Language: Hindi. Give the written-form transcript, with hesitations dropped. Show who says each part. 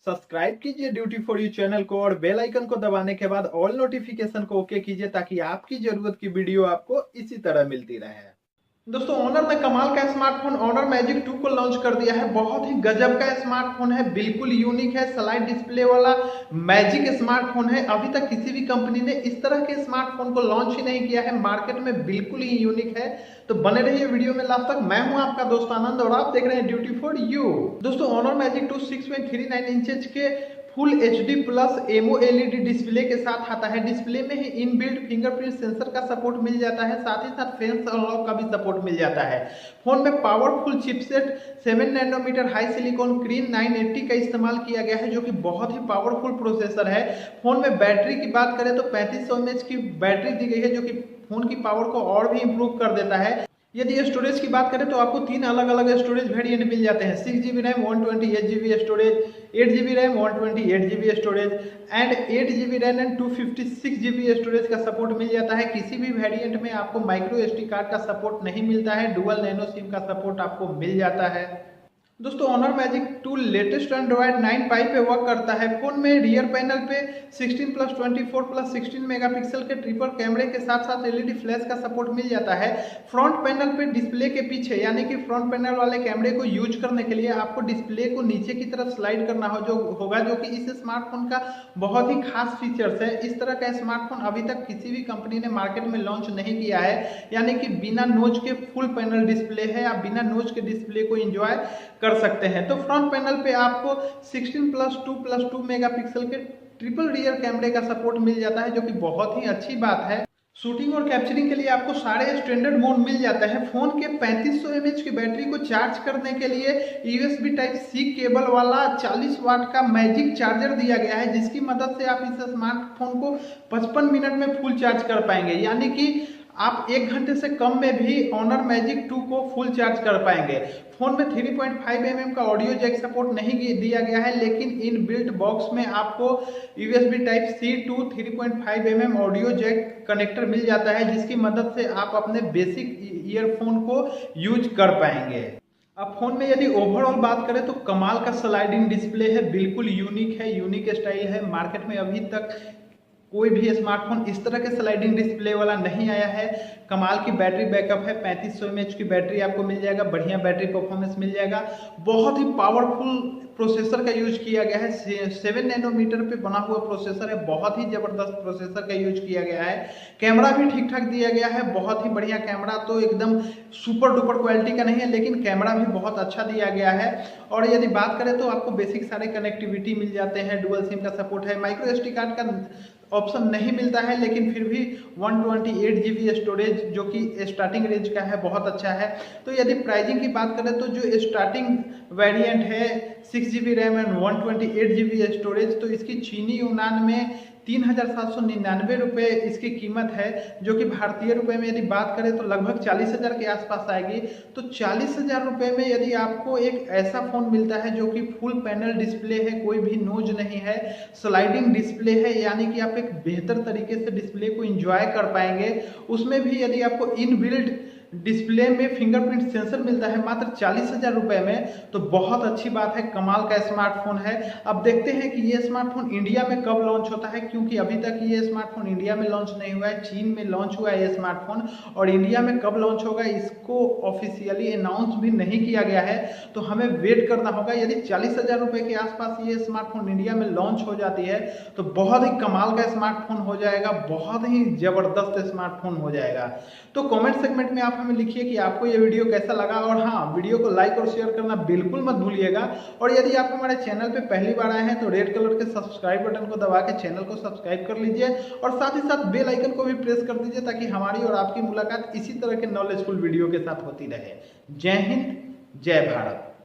Speaker 1: सब्सक्राइब कीजिए ड्यूटी फॉर यू चैनल को और बेल आइकन को दबाने के बाद ऑल नोटिफिकेशन को ओके कीजिए ताकि आपकी जरूरत की वीडियो आपको इसी तरह मिलती रहे। दोस्तों ऑनर ने कमाल का स्मार्टफोन ऑनर मैजिक 2 को लॉन्च कर दिया है। बहुत ही गजब का स्मार्टफोन है, बिल्कुल यूनिक है, स्लाइड डिस्प्ले वाला मैजिक स्मार्टफोन है। अभी तक किसी भी कंपनी ने इस तरह के स्मार्टफोन को लॉन्च ही नहीं किया है, मार्केट में बिल्कुल ही यूनिक है। तो बने रहिए वीडियो में लास्ट तक। मैं हूं आपका दोस्त आनंद और आप देख रहे हैं ड्यूटी फॉर यू। दोस्तों ऑनर मैजिक 2 6.39 इंचेस के full HD plus AMOLED display के साथ आता है। डिस्प्ले में ही इनबिल्ट फिंगरप्रिंट सेंसर का सपोर्ट मिल जाता है, साथ ही साथ फेस अनलॉक का भी सपोर्ट मिल जाता है। फोन में powerful chipset 7 nanometer HiSilicon Kirin 980 का इस्तेमाल किया गया है, जो कि बहुत ही पावरफुल प्रोसेसर है। फोन में बैटरी की बात करें तो 3500 mAh की बैटरी दी गई है, जो कि फोन की पावर को और भी इंप्रूव कर देता है। यदि स्टोरेज की बात करें तो आपको 3 अलग अलग स्टोरेज वेरिएंट मिल जाते हैं। 6GB RAM 128GB storage, 8GB RAM 128GB storage and 8GB RAM and 256GB storage का सपोर्ट मिल जाता है। किसी भी वेरिएंट में आपको माइक्रो SD कार्ड का सपोर्ट नहीं मिलता है, डुअल नैनो सिम का सपोर्ट आपको मिल जाता है। दोस्तों Honor Magic 2 latest Android 9 Pie पे वर्क करता है। फोन में रियर पैनल पे 16+24+16 मेगापिक्सल के ट्रिपल कैमरे के साथ साथ LED फ्लैश का सपोर्ट मिल जाता है। फ्रंट पैनल पे डिस्प्ले के पीछे यानी कि फ्रंट पैनल वाले कैमरे को यूज करने के लिए आपको डिस्प्ले को नीचे की तरफ स्लाइड करना होगा, जो कि इस स्मार्टफोन का बहुत ही खास फीचर्स है। इस तरह का स्मार्टफोन अभी तक किसी भी कंपनी ने मार्केट में लॉन्च नहीं किया है, यानी कि बिना नोच के फुल पैनल डिस्प्ले है। आप बिना नोच के डिस्प्ले को एंजॉय कर सकते हैं। तो फ्रंट पैनल पे आपको 16+2+2 मेगापिक्सल के ट्रिपल रियर कैमरे का सपोर्ट मिल जाता है, जो कि बहुत ही अच्छी बात है। शूटिंग और कैप्चरिंग के लिए आपको सारे स्टैंडर्ड मोड मिल जाते हैं। फोन के 3500 mAh की बैटरी को चार्ज करने के लिए USB Type-C केबल वाला 40 वाट का मैजिक चार्जर दिया गया है, जिसकी मदद से आप इस स्मार्टफोन को 55 मिनट में फुल चार्ज कर पाएंगे, यानी कि आप 1 घंटे से कम में भी ऑनर मैजिक 2 को फुल चार्ज कर पाएंगे। फोन में 3.5 mm का ऑडियो जैक सपोर्ट नहीं दिया गया है, लेकिन इन बिल्ट बॉक्स में आपको USB Type-C to 3.5 mm audio jack connector मिल जाता है, जिसकी मदद से आप अपने बेसिक ईयरफोन को यूज कर पाएंगे। अब फोन में यदि ओवरऑल बात करें तो कमाल का स्लाइडिंग डिस्प्ले है, बिल्कुल यूनिक है, यूनिक स्टाइल है। मार्केट में अभी तक कोई भी स्मार्टफोन इस तरह के स्लाइडिंग डिस्प्ले वाला नहीं आया है। कमाल की बैटरी बैकअप है, 3500 mAh की बैटरी आपको मिल जाएगा, बढ़िया बैटरी परफॉर्मेंस मिल जाएगा। बहुत ही पावरफुल प्रोसेसर का यूज किया गया है, 7 नैनोमीटर पे बना हुआ प्रोसेसर है, बहुत ही जबरदस्त प्रोसेसर का यूज किया गया है। कैमरा भी ठीक ठाक दिया गया है, बहुत ही बढ़िया कैमरा, तो एकदम सुपर डुपर क्वालिटी का नहीं है, लेकिन कैमरा भी बहुत अच्छा दिया गया है। और यदि बात करें तो आपको बेसिक सारे कनेक्टिविटी मिल जाते हैं, डुअल सिम का सपोर्ट है, माइक्रो SD कार्ड का ऑप्शन नहीं मिलता है, लेकिन फिर भी 128GB स्टोरेज जो कि स्टार्टिंग रेंज का है, बहुत अच्छा है। तो यदि प्राइसिंग की बात करें तो जो स्टार्टिंग वेरिएंट है 6GB RAM and 128GB storage, तो इसकी चीनी यूनान में 3799 रुपये इसकी कीमत है, जो कि भारतीय रुपए में यदि बात करें तो लगभग 40,000 के आसपास आएगी। तो 40,000 रुपये में यदि आपको एक ऐसा फोन मिलता है जो कि फुल पैनल डिस्प्ले है, कोई भी नोज नहीं है, स्लाइडिंग डिस्प्ले है, यानी कि आप एक बेहतर तरीके से डिस्प्ले को एंजॉय कर पाएंगे। उसमें भी यदि आपको इनबिल्ट डिस्प्ले में फिंगरप्रिंट सेंसर मिलता है मात्र 40,000 रुपये में, तो बहुत अच्छी बात है, कमाल का स्मार्टफोन है। अब देखते हैं कि ये स्मार्टफोन इंडिया में कब लॉन्च होता है, क्योंकि अभी तक ये स्मार्टफोन इंडिया में लॉन्च नहीं हुआ है। चीन में लॉन्च हुआ है ये स्मार्टफोन, और इंडिया में कब लॉन्च होगा इसको ऑफिशियली अनाउंस भी नहीं किया गया है, तो हमें वेट करना होगा। यदि 40,000 रुपये के आसपास ये स्मार्टफोन इंडिया में लॉन्च हो जाती है तो बहुत ही कमाल का स्मार्टफोन हो जाएगा, बहुत ही जबरदस्त स्मार्टफोन हो जाएगा। तो कमेंट सेगमेंट में आप हमें लिखिए कि आपको ये वीडियो कैसा लगा, और हाँ, वीडियो को लाइक और शेयर करना बिल्कुल मत भूलिएगा। और यदि आप हमारे चैनल पे पहली बार आए हैं तो रेड कलर के सब्सक्राइब बटन को दबा के चैनल को सब्सक्राइब कर लीजिए, और साथ ही साथ बेल आइकन को भी प्रेस कर दीजिए, ताकि हमारी और आपकी मुलाकात इसी तरह के नॉलेजफुल वीडियो के साथ होती रहे। जय हिंद, जय भारत।